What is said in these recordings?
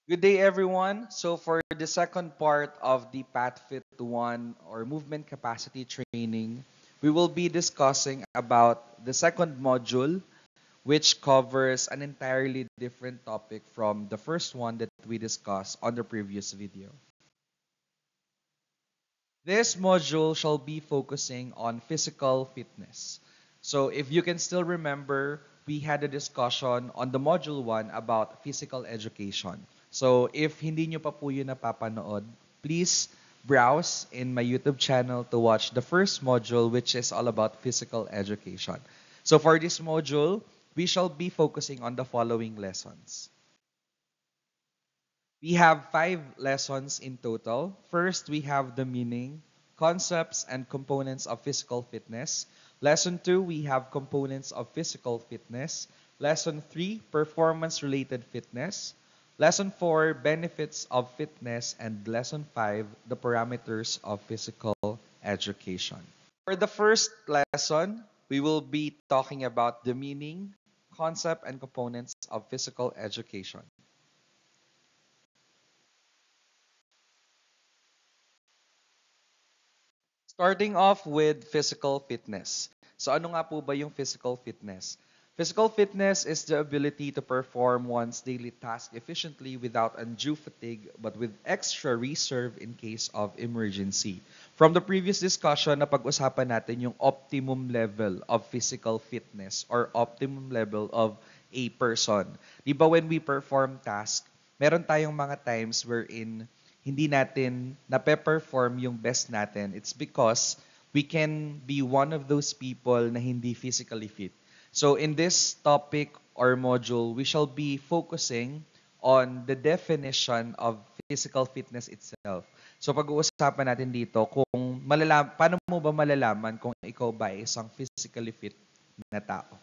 Good day, everyone. So, for the second part of the PathFit 1 or movement capacity training, we will be discussing about the second module, which covers an entirely different topic from the first one that we discussed on the previous video. This module shall be focusing on physical fitness. So, if you can still remember, we had a discussion on the module 1 about physical education. So, if hindi nyo pa po yun napapanood, please browse in my YouTube channel to watch the first module, which is all about physical education. So, for this module, we shall be focusing on the following lessons. We have 5 lessons in total. First, we have the meaning, concepts, and components of physical fitness. Lesson 2, we have components of physical fitness. Lesson 3, performance-related fitness. Lesson 4, benefits of fitness. And Lesson 5, the parameters of physical education. For the first lesson, we will be talking about the meaning, concept, and components of physical education. Starting off with physical fitness. So ano nga po ba yung physical fitness? Physical fitness is the ability to perform one's daily task efficiently without undue fatigue but with extra reserve in case of emergency. From the previous discussion, napag-usapan natin yung optimum level of physical fitness or optimum level of a person. Di ba when we perform task, meron tayong mga times wherein hindi natin nape-perform yung best natin, it's because we can be one of those people na hindi physically fit. So in this topic or module, we shall be focusing on the definition of physical fitness itself. So pag-uusapan natin dito kung paano mo ba malalaman kung ikaw ba ay isang physically fit na tao.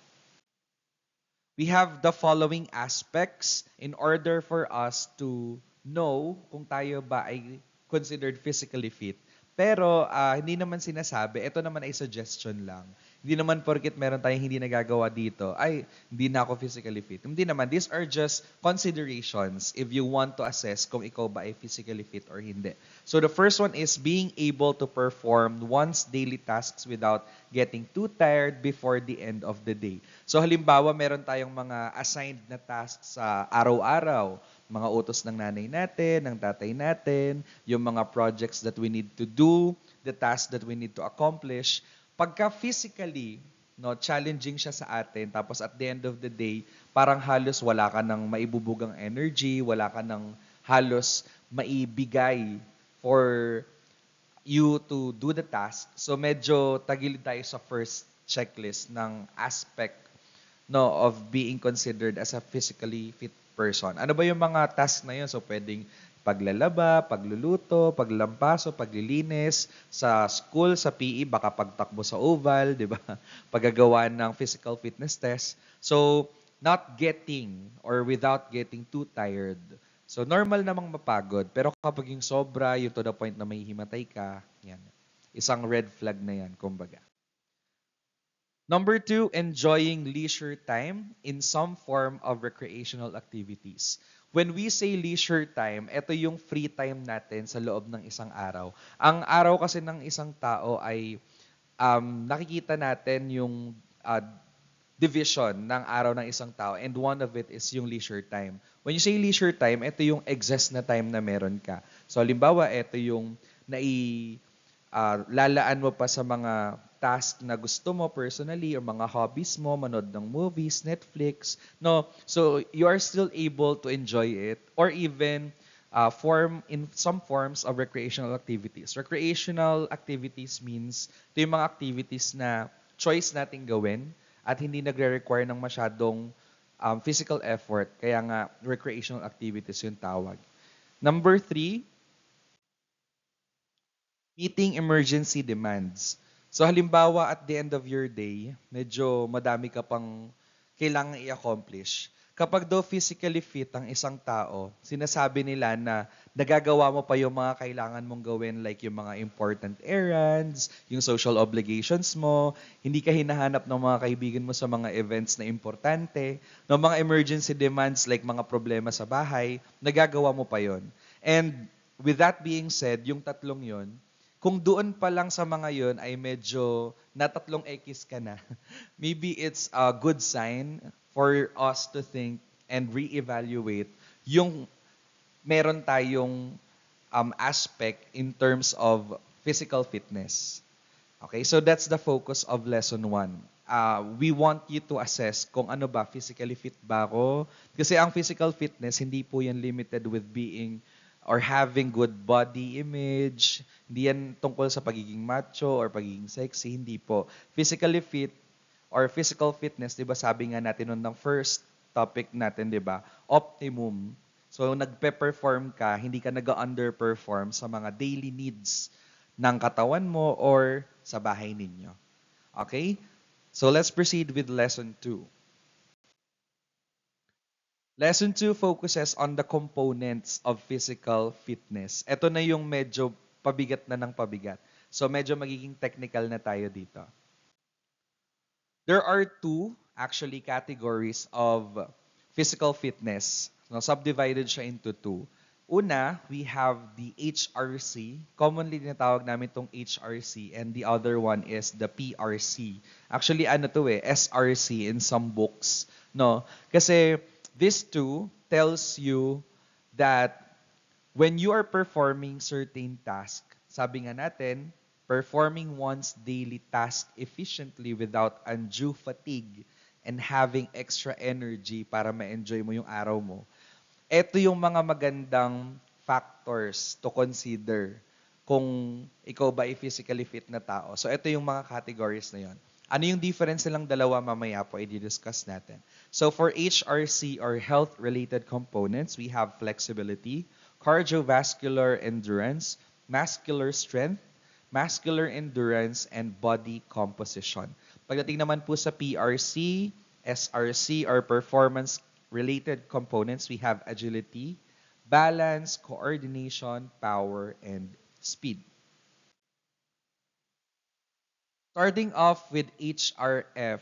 We have the following aspects in order for us to know kung tayo ba ay considered physically fit. Pero hindi naman sinasabi, ito naman ay suggestion lang. Hindi naman porket meron tayong hindi nagagawa dito, ay hindi na ako physically fit. Hindi naman, these are just considerations if you want to assess kung ikaw ba ay physically fit or hindi. So the first one is being able to perform one's daily tasks without getting too tired before the end of the day. So halimbawa, meron tayong mga assigned na tasks sa araw-araw, mga utos ng nanay natin, ng tatay natin, yung mga projects that we need to do, the tasks that we need to accomplish. Pagka physically, no, challenging siya sa atin, tapos at the end of the day, parang halos wala ka ng maibubugang energy, wala ka ng halos maibigay for you to do the task. So medyo tagilid tayo sa first checklist ng aspect no of being considered as a physically fit person. Ano ba yung mga task na yun? So pwedeng paglalaba, pagluluto, paglalampaso, paglilinis, sa school, sa PE, baka pagtakbo sa oval, di ba? Paggagawa ng physical fitness test. So, not getting or without getting too tired. So, normal namang mapagod. Pero kapag yung sobra, yung to the point na may himatay ka, yan. Isang red flag na yan, kumbaga. Number 2, enjoying leisure time in some form of recreational activities. When we say leisure time, ito yung free time natin sa loob ng isang araw. Ang araw kasi ng isang tao ay nakikita natin yung uh, division ng araw ng isang tao and one of it is yung leisure time. When you say leisure time, ito yung excess na time na meron ka. So, halimbawa, ito yung lalaan mo pa sa mga task na gusto mo personally or mga hobbies mo, manood ng movies, Netflix, no? So, you are still able to enjoy it or even form in some forms of recreational activities. Recreational activities means ito yung mga activities na choice nating gawin at hindi nagre-require ng masyadong physical effort. Kaya nga, recreational activities yung tawag. Number 3, meeting emergency demands. So halimbawa at the end of your day, medyo madami ka pang kailangan i-accomplish. Kapag daw physically fit ang isang tao, sinasabi nila na nagagawa mo pa yung mga kailangan mong gawin like yung mga important errands, yung social obligations mo, hindi ka hinahanap ng mga kaibigan mo sa mga events na importante, ng mga emergency demands like mga problema sa bahay, nagagawa mo pa yon. And with that being said, yung tatlong yon, kung doon pa lang sa mga yon ay medyo natatlong X ka na, maybe it's a good sign for us to think and reevaluate yung meron tayong aspect in terms of physical fitness. Okay, so that's the focus of lesson 1. We want you to assess kung ano ba, physically fit ba ako? Kasi ang physical fitness, hindi po yan limited with being or having good body image. Hindi yan tungkol sa pagiging macho or pagiging sexy. Hindi po. Physically fit or physical fitness, 'di ba sabi nga natin noon ng first topic natin, 'di ba? Optimum. So nagpe-perform ka, hindi ka nag-underperform sa mga daily needs ng katawan mo or sa bahay ninyo. Okay? So let's proceed with lesson 2. Lesson 2 focuses on the components of physical fitness. Ito na yung medyo pabigat na ng pabigat. So medyo magiging technical na tayo dito. There are two actually categories of physical fitness. No, subdivided siya into two. Una, we have the HRC. Commonly tinatawag namin itong HRC, and the other one is the PRC. Actually, ano to SRC in some books. No? Kasi these two tells you that when you are performing certain task, sabi nga natin, performing one's daily task efficiently without undue fatigue and having extra energy para ma-enjoy mo yung araw mo. Ito yung mga magandang factors to consider kung ikaw ba ay physically fit na tao. So ito yung mga categories na yon. Ano yung difference nilang dalawa mamaya po i-discuss natin. So for HRC or health-related components, we have flexibility, cardiovascular endurance, muscular strength, muscular endurance, and body composition. Pagdating naman po sa PRC, SRC, or performance-related components, we have agility, balance, coordination, power, and speed. Starting off with HRF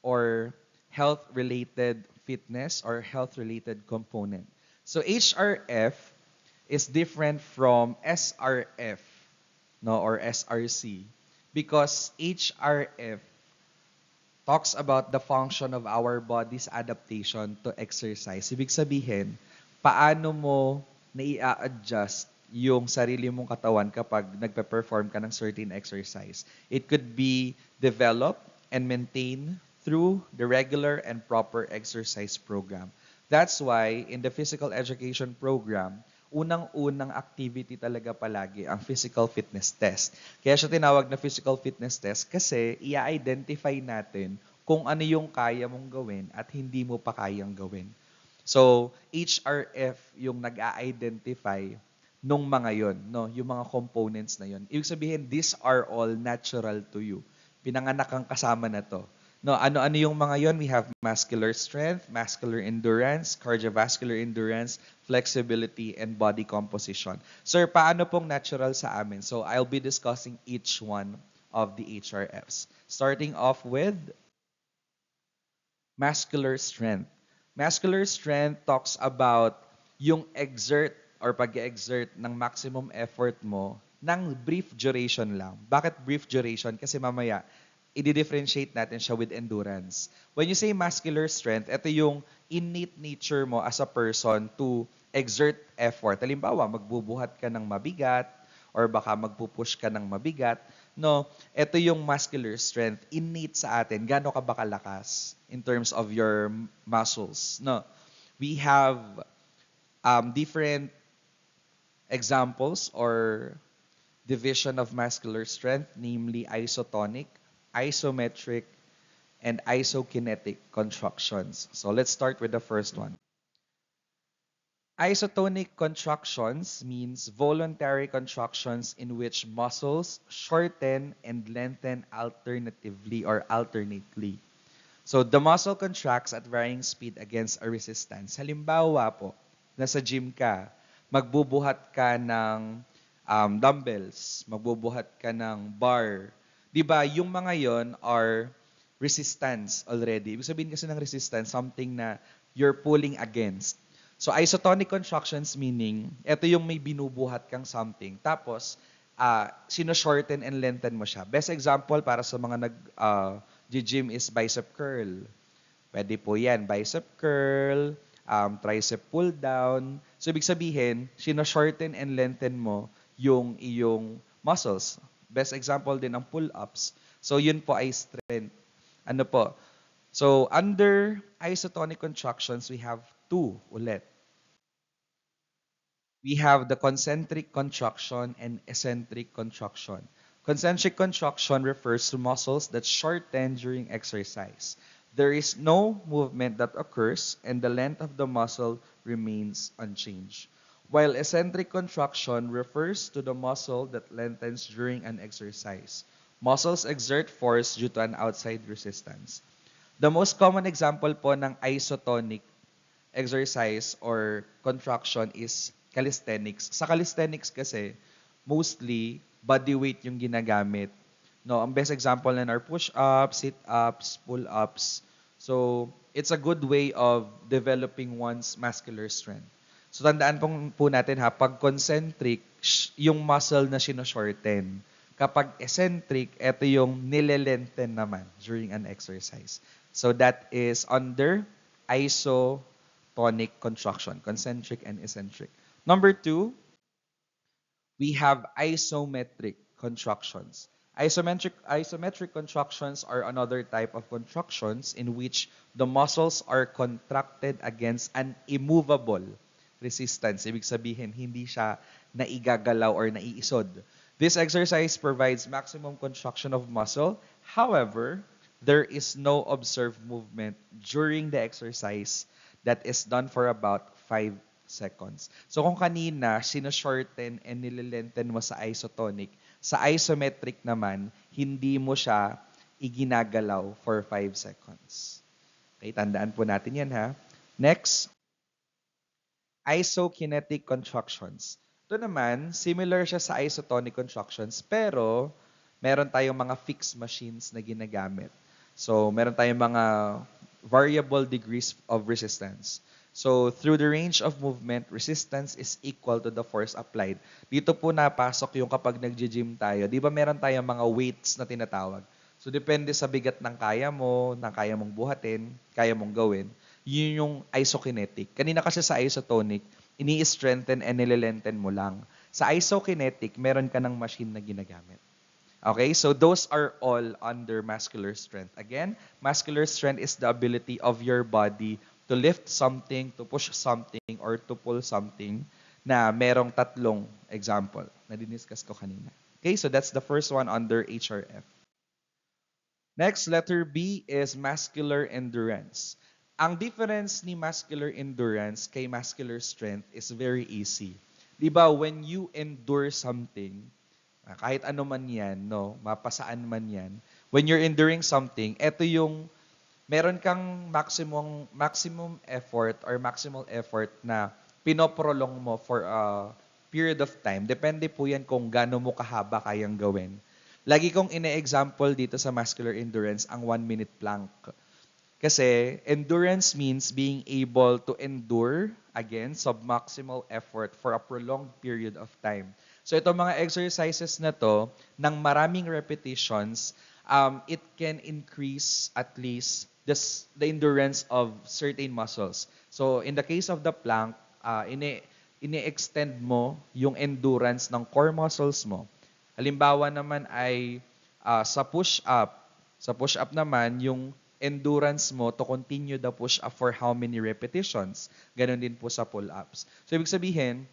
or health-related fitness or health-related component. So HRF is different from SRF, no, or SRC, because HRF talks about the function of our body's adaptation to exercise. Ibig sabihin, paano mo nai-adjust yung sarili mong katawan kapag nagpe-perform ka ng certain exercise. It could be developed and maintained through the regular and proper exercise program. That's why in the physical education program, unang-unang activity talaga palagi ang physical fitness test. Kaya siya tinawag na physical fitness test kasi i-identify natin kung ano yung kaya mong gawin at hindi mo pa kayang gawin. So, HRF yung nag-a-identify nung mga yon, no, yung mga components na yon. Ibig sabihin, these are all natural to you. Pinanganak kang kasama na to. No, ano-ano yung mga yon? We have muscular strength, muscular endurance, cardiovascular endurance, flexibility, and body composition. Sir, paano pong natural sa amin? So, I'll be discussing each one of the HRFs. Starting off with muscular strength. Muscular strength talks about yung exert or pag-exert ng maximum effort mo ng brief duration lang. Bakit brief duration? Kasi mamaya, i-differentiate natin siya with endurance. When you say muscular strength, ito yung innate nature mo as a person to exert effort. Halimbawa, magbubuhat ka ng mabigat or baka magpupush ka ng mabigat. No, ito yung muscular strength. Innate sa atin. Gaano ka ba kalakas in terms of your muscles? No, we have different examples or division of muscular strength, namely isotonic, isometric, and isokinetic contractions. So let's start with the first one. Isotonic contractions means voluntary contractions in which muscles shorten and lengthen alternatively or alternately. So the muscle contracts at varying speed against a resistance. Halimbawa po, nasa gym ka, magbubuhat ka ng dumbbells, magbubuhat ka ng bar. 'Di ba? Yung mga yon are resistance already. Ibig sabihin kasi ng resistance, something na you're pulling against. So isotonic contractions meaning, ito yung may binubuhat kang something. Tapos, sino-shorten and lengthen mo siya. Best example para sa mga gym is bicep curl. Pwede po yan, bicep curl, tricep pull down. So, ibig sabihin, sino-shorten and lengthen mo yung iyong muscles. Best example din ang pull-ups. So, yun po ay strength. Ano po? So, under isotonic contractions, we have two ulit. We have the concentric contraction and eccentric contraction. Concentric contraction refers to muscles that shorten during exercise. There is no movement that occurs and the length of the muscle remains unchanged. While eccentric contraction refers to the muscle that lengthens during an exercise. Muscles exert force due to an outside resistance. The most common example po ng isotonic exercise or contraction is calisthenics. Sa calisthenics kasi, mostly, body weight yung ginagamit. No, ang best example na are push-ups, sit-ups, pull-ups. So, it's a good way of developing one's muscular strength. So, tandaan po natin ha, pag concentric, yung muscle na sino-shorten. Kapag eccentric, ito yung nilelenten naman during an exercise. So, that is under isotonic contraction, concentric and eccentric. Number 2, we have isometric contractions. Isometric contractions are another type of contractions in which the muscles are contracted against an immovable resistance. Ibig sabihin, hindi siya naigagalaw or naiisod. This exercise provides maximum contraction of muscle. However, there is no observed movement during the exercise that is done for about 5 seconds. So kung kanina, sino-shorten and nililenten mo sa isotonic, sa isometric naman, hindi mo siya iginagalaw for 5 seconds. Okay, tandaan po natin yan ha. Next, isokinetic contractions. Ito naman, similar siya sa isotonic contractions, pero meron tayong mga fixed machines na ginagamit. So, meron tayong mga variable degrees of resistance. So, through the range of movement, resistance is equal to the force applied. Dito po napasok yung kapag nag-gym tayo. Di ba meron tayong mga weights na tinatawag? So, depende sa bigat ng kaya mo, ng kaya mong buhatin, kaya mong gawin. Yun yung isokinetic. Kanina kasi sa isotonic, ini-strengthen and nililenten mo lang. Sa isokinetic, meron ka ng machine na ginagamit. Okay, so those are all under muscular strength. Again, muscular strength is the ability of your body to lift something, to push something, or to pull something na merong tatlong example na diniscuss ko kanina. Okay, so that's the first one under HRF. Next, letter B is muscular endurance. Ang difference ni muscular endurance kay muscular strength is very easy. Di ba, when you endure something, kahit ano man yan, no, mapasaan man yan, when you're enduring something, ito yung meron kang maximum effort or maximal effort na pinoprolong mo for a period of time. Depende po yan kung gaano mo kahaba kayang gawin. Lagi kong ine-example dito sa muscular endurance ang 1-minute plank. Kasi endurance means being able to endure, again, submaximal effort for a prolonged period of time. So itong mga exercises na to, ng maraming repetitions, it can increase at least the endurance of certain muscles. So in the case of the plank, ini-extend mo yung endurance ng core muscles mo. Halimbawa naman ay sa push-up. Sa push-up naman, yung endurance mo to continue the push-up for how many repetitions. Ganon din po sa pull-ups. So ibig sabihin,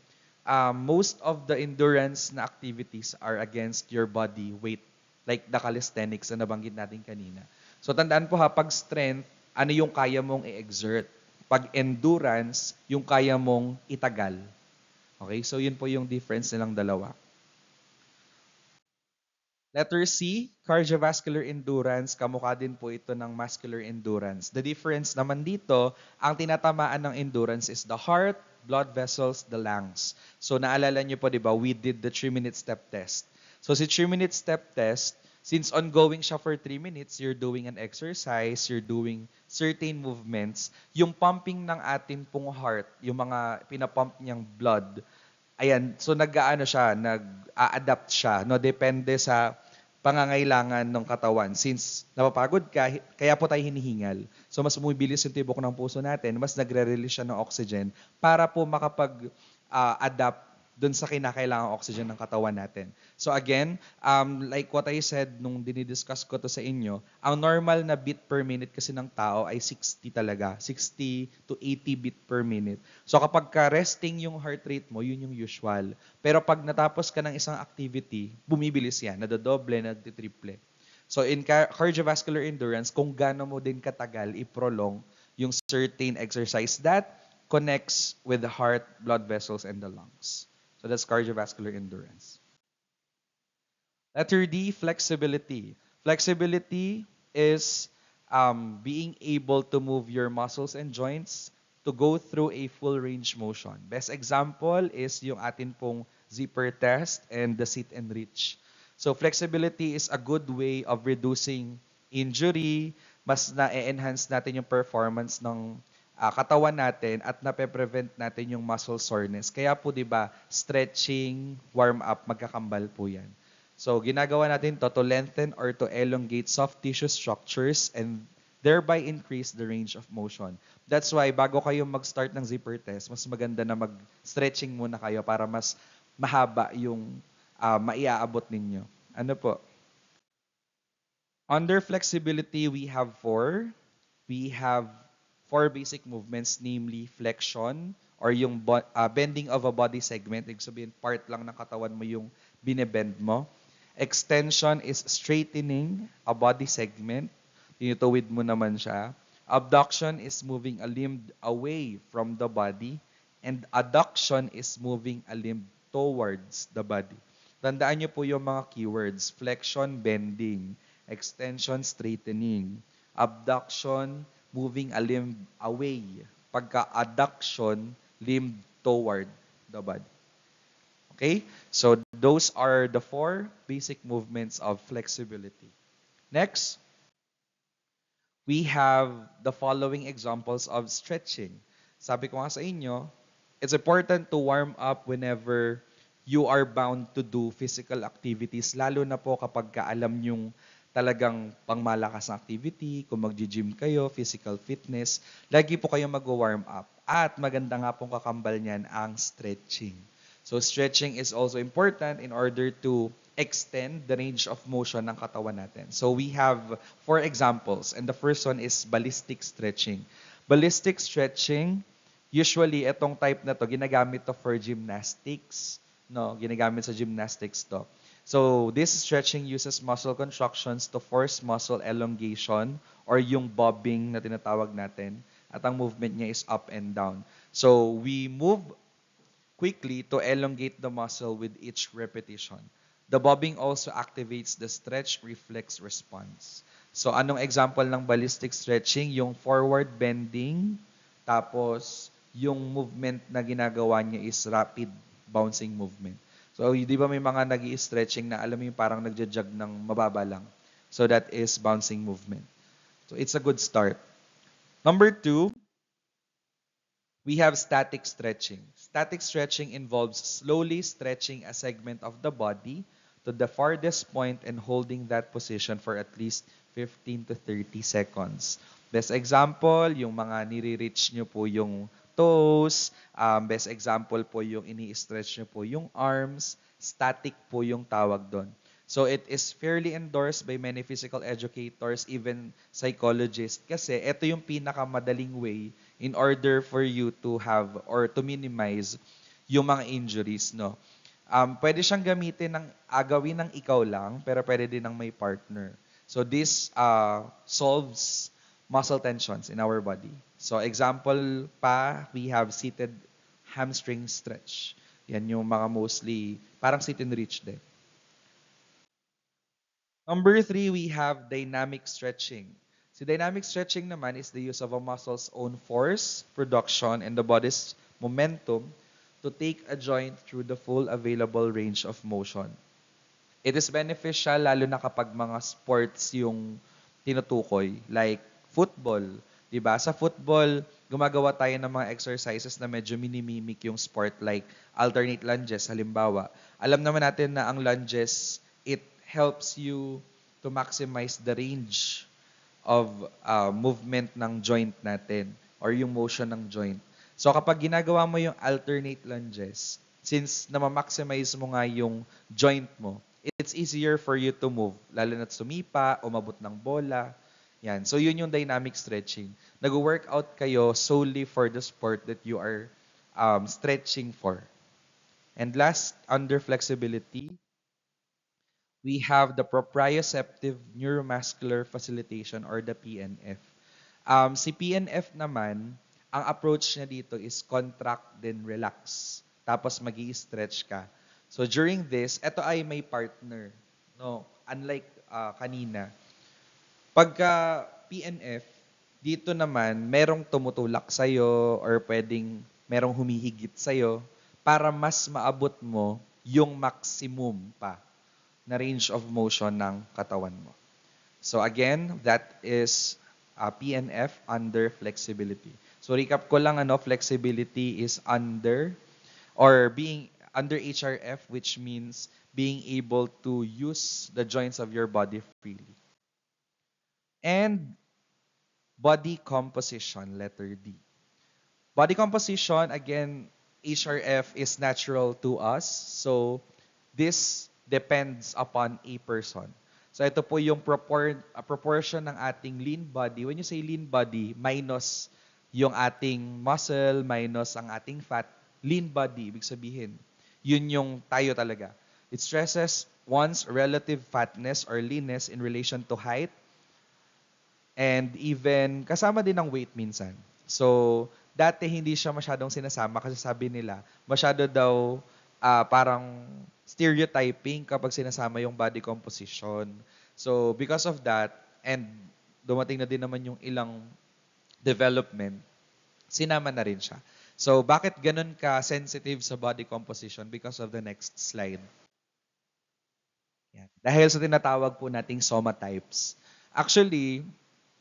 most of the endurance na activities are against your body weight, like the calisthenics na nabanggit natin kanina. So tandaan po ha, pag strength, ano yung kaya mong i-exert. Pag endurance, yung kaya mong itagal. Okay, so yun po yung difference nilang dalawa. Letter C, cardiovascular endurance. Kamukha din po ito ng muscular endurance. The difference naman dito, ang tinatamaan ng endurance is the heart, blood vessels, the lungs. So naalala niyo po, di ba, we did the 3-minute step test. So si 3-minute step test, since ongoing siya for 3 minutes, you're doing an exercise, you're doing certain movements, yung pumping ng atin pong heart, yung mga pinapump niyang blood, ayan, so nag-aano siya, nag-a-adapt siya, no, depende sa pangangailangan ng katawan. Since napapagod ka, kaya po tayo hinihingal. So mas bumibilis yung tibok ng puso natin, mas nagre-release siya ng oxygen para po makapag-adapt dun sa kinakailangang oxygen ng katawan natin. So again, like what I said nung dinidiscuss ko to sa inyo, ang normal na beat per minute kasi ng tao ay 60 talaga. 60 to 80 beat per minute. So kapag ka-resting yung heart rate mo, yun yung usual. Pero pag natapos ka ng isang activity, bumibilis yan. Nadadoble, nagtitriple. So in cardiovascular endurance, kung gaano mo din katagal i-prolong yung certain exercise that connects with the heart, blood vessels, and the lungs. So that's cardiovascular endurance. Letter D, flexibility. Flexibility is being able to move your muscles and joints to go through a full range motion. Best example is yung atin pong zipper test and the sit and reach. So flexibility is a good way of reducing injury, mas na-enhance natin yung performance ng katawan natin at nape-prevent natin yung muscle soreness. Kaya po 'di ba, stretching, warm up, magkakambal po 'yan. So, ginagawa natin to lengthen or to elongate soft tissue structures and thereby increase the range of motion. That's why, bago kayo mag-start ng zipper test, mas maganda na mag-stretching muna kayo para mas mahaba yung maiaabot ninyo. Ano po? Under flexibility, we have four. We have four basic movements, namely flexion or yung bending of a body segment. Ibig sabihin, part lang ng katawan mo yung binebend mo. Extension is straightening a body segment. Tinutuwid mo naman siya. Abduction is moving a limb away from the body. And adduction is moving a limb towards the body. Tandaan niyo po yung mga keywords. Flexion, bending. Extension, straightening. Abduction, moving a limb away. Pagka-adduction, limb toward the body. Okay? So those are the four basic movements of flexibility. Next, we have the following examples of stretching. Sabi ko nga sa inyo, it's important to warm up whenever you are bound to do physical activities, lalo na po kapag kaalam yung talagang pangmalakas na activity, kung mag-gym kayo, physical fitness, lagi po kayo mag-warm up. At maganda nga pong kakambal niyan ang stretching. So stretching is also important in order to extend the range of motion ng katawan natin. So we have four examples, and the first one is ballistic stretching. Ballistic stretching, usually itong type na to, ginagamit to for gymnastics. No, ginagamit sa gymnastics to. So this stretching uses muscle contractions to force muscle elongation or yung bobbing na tinatawag natin. At ang movement niya is up and down. So we move quickly to elongate the muscle with each repetition. The bobbing also activates the stretch reflex response. So anong example ng ballistic stretching? Yung forward bending, tapos yung movement na ginagawa niya is rapid bouncing movement. So di ba may mga nag-i-stretching na alam mo yung parang nagja-jog ng mababa lang. So that is bouncing movement. So it's a good start. Number 2, we have static stretching. Static stretching involves slowly stretching a segment of the body to the farthest point and holding that position for at least 15 to 30 seconds. Best example, yung mga nire-reach nyo po yung toes. Best example po yung ini-stretch nyo po yung arms. Static po yung tawag doon. So it is fairly endorsed by many physical educators, even psychologists, kasi ito yung pinakamadaling way in order for you to have or to minimize yung mga injuries, no? Pwede siyang gamitin ng agawin ng ikaw lang, pero pwede din ng may partner. So this solves muscle tensions in our body. So example pa, we have seated hamstring stretch. Yan yung mga mostly, parang sit and reach din. Number three, we have dynamic stretching. Si dynamic stretching naman is the use of a muscle's own force, production, and the body's momentum to take a joint through the full available range of motion. It is beneficial lalo na kapag mga sports yung tinutukoy, like football. 'Di ba? Sa football, gumagawa tayo ng mga exercises na medyo minimimic yung sport like alternate lunges halimbawa. Alam naman natin na ang lunges, it helps you to maximize the range of movement ng joint natin or yung motion ng joint. So kapag ginagawa mo yung alternate lunges, since na-maximize mo nga yung joint mo, it's easier for you to move, lalo na't sumipa, umabot ng bola. Yan. So yun yung dynamic stretching. Nag-workout kayo solely for the sport that you are stretching for. And last, under flexibility, we have the proprioceptive neuromuscular facilitation or the PNF. Si PNF naman, ang approach niya dito is contract then relax. Tapos magi-stretch ka. So during this, ito ay may partner. No, unlike kanina. Pagka PNF, dito naman merong tumutulak sa'yo or pwedeng merong humihigit sa'yo para mas maabot mo yung maximum pa na range of motion ng katawan mo. So again, that is PNF under flexibility. So recap ko lang, flexibility is under or being under HRF, which means being able to use the joints of your body freely. And body composition, letter D. Body composition, again, HRF is natural to us. So this depends upon a person. So ito po yung proportion ng ating lean body. When you say lean body, minus yung ating muscle, minus ang ating fat, lean body, ibig sabihin, yun yung tayo talaga. It stresses one's relative fatness or leanness in relation to height, and even kasama din ng weight minsan. So, dati hindi siya masyadong sinasama kasi sabi nila, masyado daw parang stereotyping kapag sinasama yung body composition. So, because of that, and dumating na din naman yung ilang development, sinama na rin siya. So, bakit ganun ka sensitive sa body composition? Because of the next slide. Yan. Dahil sa tinatawag po nating soma types. Actually,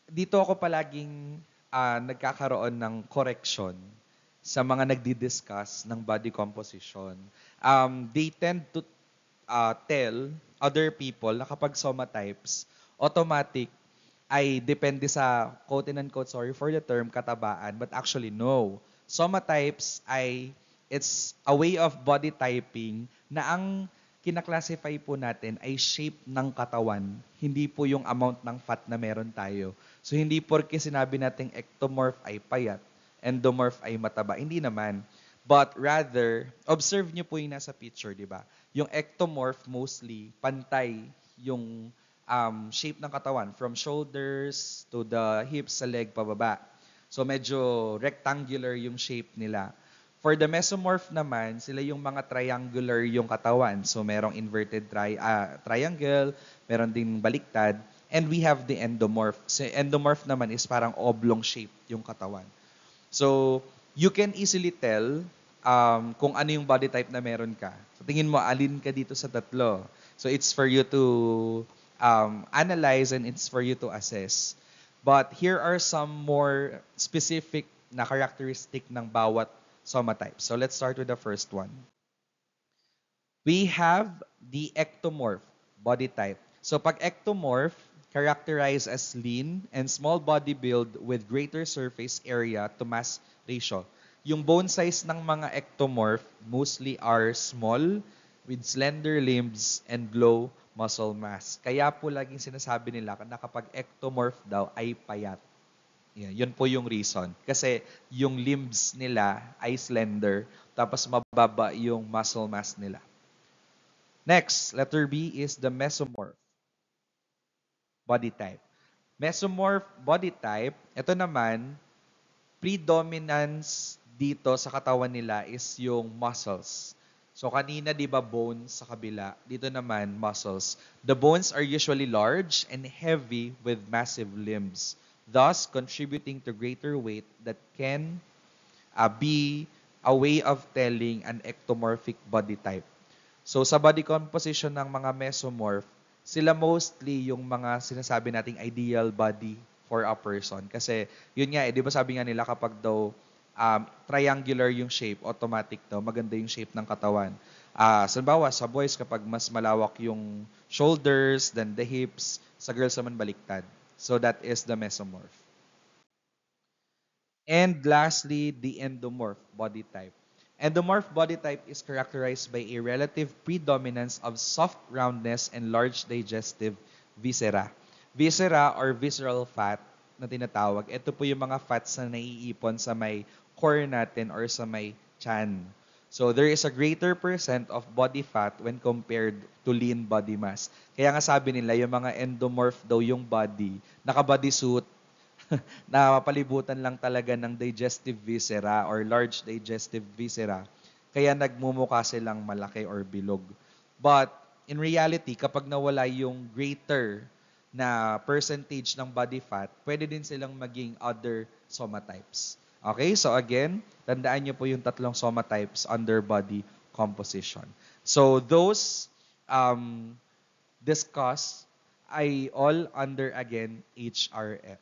dito ako palaging nagkakaroon ng correction sa mga nagdi-discuss ng body composition. They tend to tell other people na kapag soma types, automatic ay depende sa quote and unquote, sorry for the term, katabaan. But actually, no. Soma types ay, it's a way of body typing na ang kinaklasify po natin ay shape ng katawan, hindi po yung amount ng fat na meron tayo. So hindi porke sinabi nating ectomorph ay payat, endomorph ay mataba. Hindi naman. But rather, observe nyo po yung nasa picture, di ba? Yung ectomorph mostly, pantay yung shape ng katawan from shoulders to the hips sa leg pababa. So medyo rectangular yung shape nila. For the mesomorph naman, sila yung mga triangular yung katawan. So merong inverted triangle, meron ding baliktad, and we have the endomorph. So endomorph naman is parang oblong shape yung katawan. So you can easily tell kung ano yung body type na meron ka. So tingin mo, alin ka dito sa tatlo. So it's for you to analyze and it's for you to assess. But here are some more specific na characteristic ng bawat soma type. So let's start with the first one. We have the ectomorph body type. So pag ectomorph, characterized as lean and small body build with greater surface area to mass ratio. Yung bone size ng mga ectomorph mostly are small with slender limbs and low muscle mass. Kaya po laging sinasabi nila na kapag ectomorph daw ay payat. Yeah, yun po yung reason. Kasi yung limbs nila ay slender, tapos mababa yung muscle mass nila. Next, letter B is the mesomorph body type. Mesomorph body type, ito naman, predominance dito sa katawan nila is yung muscles. So kanina 'di ba bones sa kabila, dito naman muscles. The bones are usually large and heavy with massive limbs, thus contributing to greater weight that can be a way of telling an ectomorphic body type. So sa body composition ng mga mesomorph, sila mostly yung mga sinasabi nating ideal body for a person. Kasi yun nga, di ba sabi nga nila kapag daw triangular yung shape, automatic daw, maganda yung shape ng katawan. Halimbawa, sa boys, kapag mas malawak yung shoulders than the hips, sa girls naman baliktad. So that is the mesomorph. And lastly, the endomorph body type. Endomorph body type is characterized by a relative predominance of soft roundness and large digestive viscera. Viscera or visceral fat na tinatawag, ito po yung mga fats na naiipon sa may core natin or sa may chan. So there is a greater percent of body fat when compared to lean body mass. Kaya nga sabi nila, yung mga endomorph daw yung body, naka-bodysuit, na mapalibutan lang talaga ng digestive viscera or large digestive viscera. Kaya nagmumukha silang malaki or bilog. But in reality, kapag nawala yung greater na percentage ng body fat, pwede din silang maging other soma types. Okay? So again, tandaan nyo po yung tatlong soma types under body composition. So those discussed ay all under again HRF.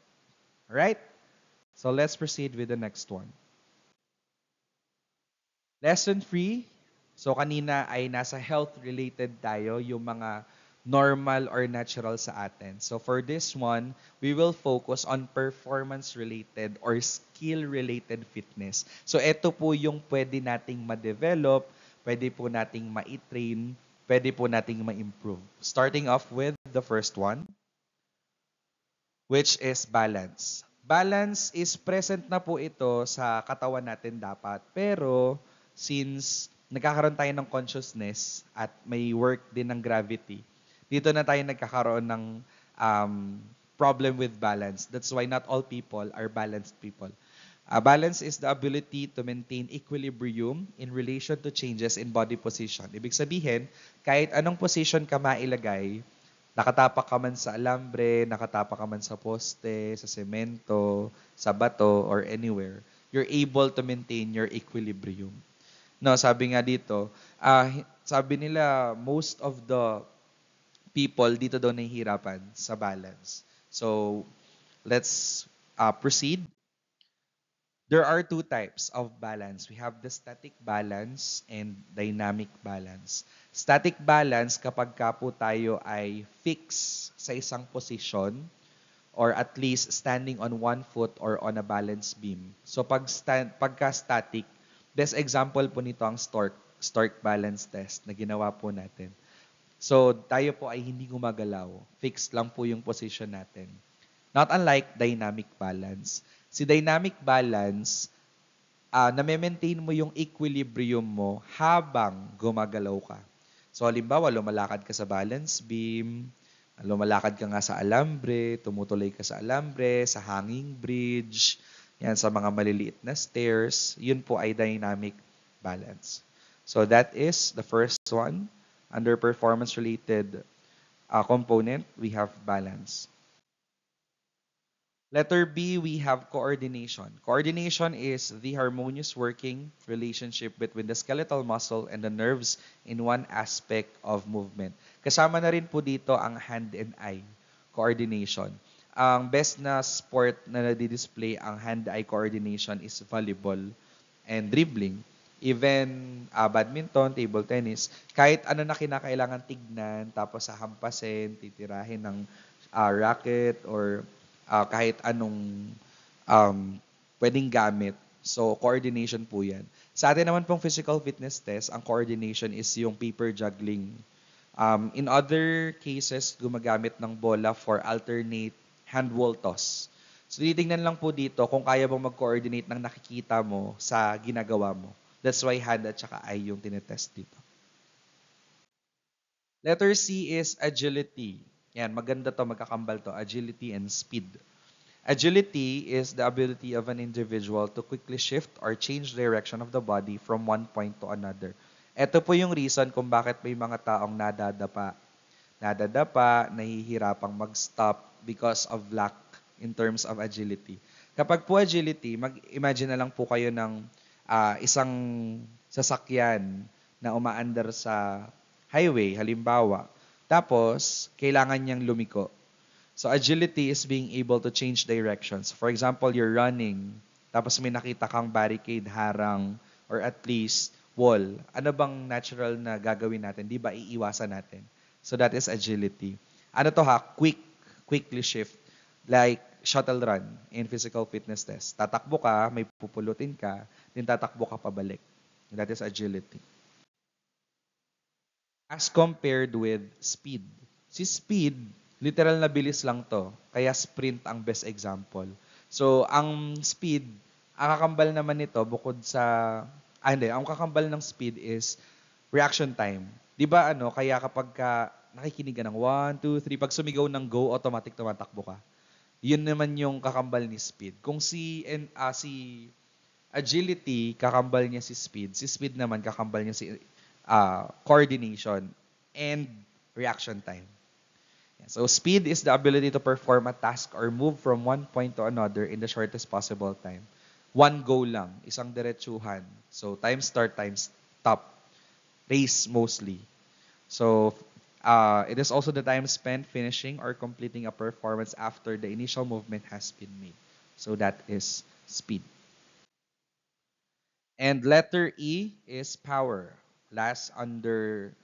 Right? So let's proceed with the next one. Lesson 3. So kanina ay nasa health-related tayo, yung mga normal or natural sa atin. So for this one, we will focus on performance-related or skill-related fitness. So ito po yung pwede nating ma-develop, pwede po nating ma-train, pwede po nating ma-improve. Starting off with the first one, which is balance. Balance is present na po ito sa katawan natin dapat. Pero since nagkakaroon tayo ng consciousness at may work din ng gravity, dito na tayo nagkakaroon ng problem with balance. That's why not all people are balanced people. Balance is the ability to maintain equilibrium in relation to changes in body position. Ibig sabihin, kahit anong position ka mailagay, nakatapak ka man sa alambre, nakatapak ka man sa poste, sa semento, sa bato, or anywhere, you're able to maintain your equilibrium. No, sabi nga dito, sabi nila, most of the people dito daw nahihirapan sa balance. So, let's proceed. There are two types of balance. We have the static balance and dynamic balance. Static balance, kapag ka po tayo ay fix sa isang position or at least standing on one foot or on a balance beam. So pagka-static, best example po nito ang Stork balance test na ginawa po natin. So tayo po ay hindi gumagalaw. Fixed lang po yung position natin. Not unlike dynamic balance. Si dynamic balance, na-maintain mo yung equilibrium mo habang gumagalaw ka. So, halimbawa, lumalakad ka sa balance beam, lumalakad ka nga sa alambre, tumutuloy ka sa alambre, sa hanging bridge, yan, sa mga maliliit na stairs, yun po ay dynamic balance. So, that is the first one. Under performance-related component, we have balance. Letter B, we have coordination. Coordination is the harmonious working relationship between the skeletal muscle and the nerves in one aspect of movement. Kasama na rin po dito ang hand and eye coordination. Ang best na sport na nadi-display ang hand-eye coordination is volleyball and dribbling. Even badminton, table tennis, kahit ano na kinakailangan tignan, tapos hampasin, titirahin ng racket or kahit anong pwedeng gamit. So, coordination po yan. Sa atin naman pong physical fitness test, ang coordination is yung paper juggling. In other cases, gumagamit ng bola for alternate hand wall toss. So, titingnan lang po dito kung kaya bang mag-coordinate ng nakikita mo sa ginagawa mo. That's why hand at saka eye yung tinetest dito. Letter C is agility. Yan, maganda to, magkakambal to. Agility and speed. Agility is the ability of an individual to quickly shift or change direction of the body from one point to another. Ito po yung reason kung bakit may mga taong nahihirapang mag-stop because of lack in terms of agility. Kapag po agility, mag-imagine na lang po kayo ng isang sasakyan na umaandar sa highway, halimbawa. Tapos, kailangan niyang lumiko. So, agility is being able to change directions. For example, you're running, tapos may nakita kang barricade, harang, or at least wall. Ano bang natural na gagawin natin? Di ba iiwasan natin? So, that is agility. Ano to ha? Quickly shift. Like shuttle run in physical fitness test. Tatakbo ka, may pupulutin ka, then tatakbo ka pabalik. That is agility. As compared with speed. Si speed, literal na bilis lang to. Kaya sprint ang best example. So, ang speed, ang kakambal naman nito bukod sa... hindi. Ang kakambal ng speed is reaction time. Di ba kaya kapag nakikinig ka ng 1, 2, 3, pag sumigaw ng go, automatic tumatakbo ka. Yun naman yung kakambal ni speed. Kung si agility, kakambal niya si speed naman, kakambal niya si coordination and reaction time. So speed is the ability to perform a task or move from one point to another in the shortest possible time. One go lang, isang diretsuhan. So time start, time stop. Race mostly. So it is also the time spent finishing or completing a performance after the initial movement has been made. So that is speed. And letter E is power. Last under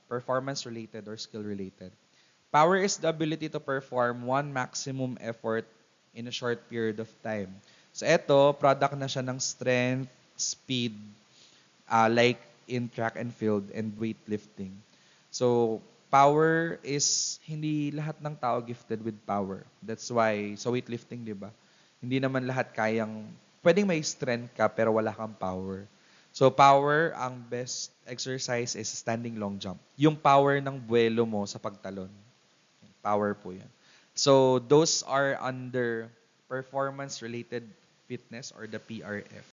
performance related or skill related. Power is the ability to perform one maximum effort in a short period of time. So ito, product na siya ng strength, speed, like in track and field and weightlifting. So power is hindi lahat ng tao gifted with power. That's why sa weightlifting, 'di ba? Hindi naman lahat kayang pwedeng may strength ka pero wala kang power. So power, ang best exercise is standing long jump. Yung power ng buwelo mo sa pagtalon. Power po 'yan. So those are under performance related fitness or the PRF.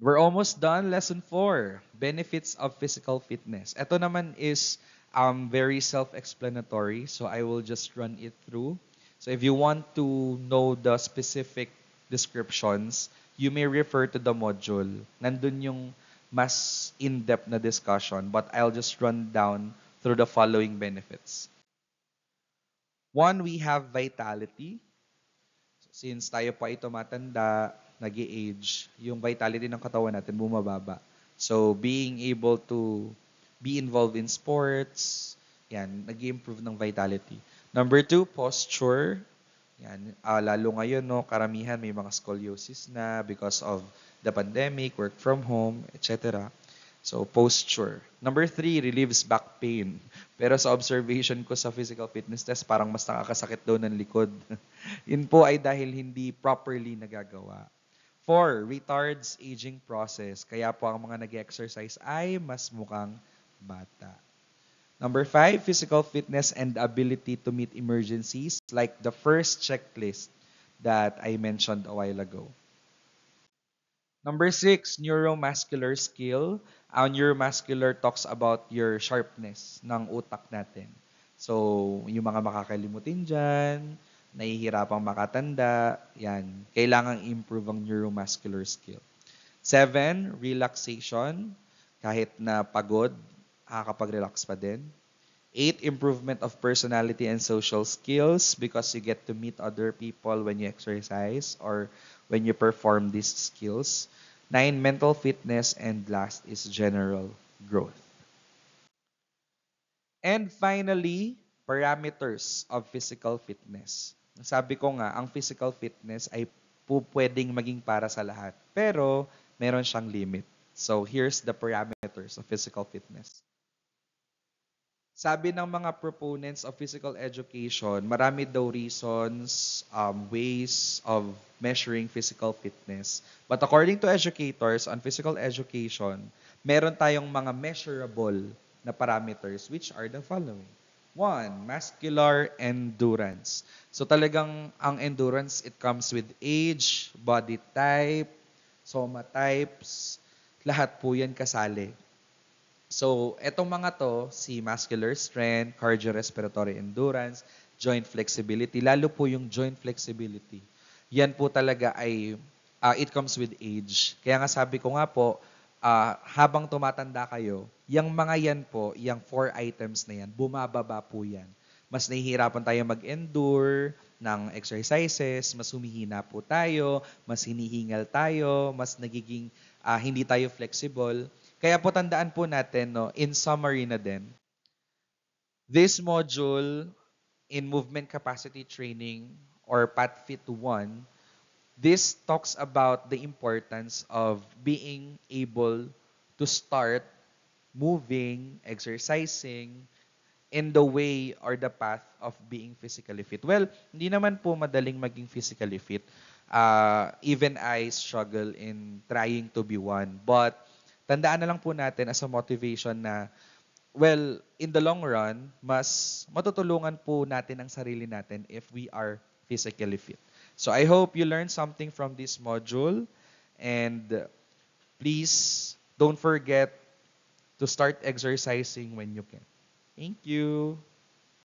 We're almost done. Lesson 4, benefits of physical fitness. Ito naman is very self-explanatory, so I will just run it through. So if you want to know the specific descriptions, you may refer to the module. Nandun yung mas in-depth na discussion, but I'll just run down through the following benefits. One, we have vitality. Since tayo pa ay tumatanda, nag-age, yung vitality ng katawan natin bumababa. So, being able to be involved in sports, yan, nag-improve ng vitality. Number 2, posture. Yan, lalo ngayon, no, karamihan may mga scoliosis na because of the pandemic, work from home, etc. So, posture. Number 3, relieves back pain. Pero sa observation ko sa physical fitness test, parang mas nakakasakit daw ng likod. Yun po ay dahil hindi properly nagagawa. 4, retards aging process. Kaya po ang mga nag-exercise ay mas mukhang bata. Number 5, physical fitness and ability to meet emergencies, like the first checklist that I mentioned a while ago. Number 6, neuromuscular skill. Ang neuromuscular talks about your sharpness ng utak natin. So, yung mga makakalimutin dyan, nahihirapang makatanda, yan, kailangang improve ang neuromuscular skill. 7, relaxation. Kahit na pagod, nakakapag-relax pa din. 8, improvement of personality and social skills because you get to meet other people when you exercise or when you perform these skills. 9, mental fitness. And last is general growth. And finally, parameters of physical fitness. Sabi ko nga, ang physical fitness ay pwedeng maging para sa lahat. Pero, meron siyang limit. So, here's the parameters of physical fitness. Sabi ng mga proponents of physical education, marami daw reasons, ways of measuring physical fitness. But according to educators on physical education, meron tayong mga measurable na parameters which are the following. 1, muscular endurance. So talagang ang endurance, it comes with age, body type, soma types, lahat po yan kasali. So, etong mga to, si muscular strength, cardiorespiratory endurance, joint flexibility, lalo po yung joint flexibility. Yan po talaga ay, it comes with age. Kaya nga sabi ko nga po, habang tumatanda kayo, yung mga yan po, yung 4 items na yan, bumababa po yan. Mas nahihirapan tayo mag-endure ng exercises, mas humihina po tayo, mas hinihingal tayo, mas nagiging hindi tayo flexible. Kaya po tandaan po natin, no, in summary na din, this module in movement capacity training or PATFIT 1, this talks about the importance of being able to start moving, exercising in the way or the path of being physically fit. Well, hindi naman po madaling maging physically fit. Even I struggle in trying to be one. But tandaan na lang po natin as a motivation na, well, in the long run, mas matutulungan po natin ang sarili natin if we are physically fit. So I hope you learned something from this module, and please don't forget to start exercising when you can. Thank you.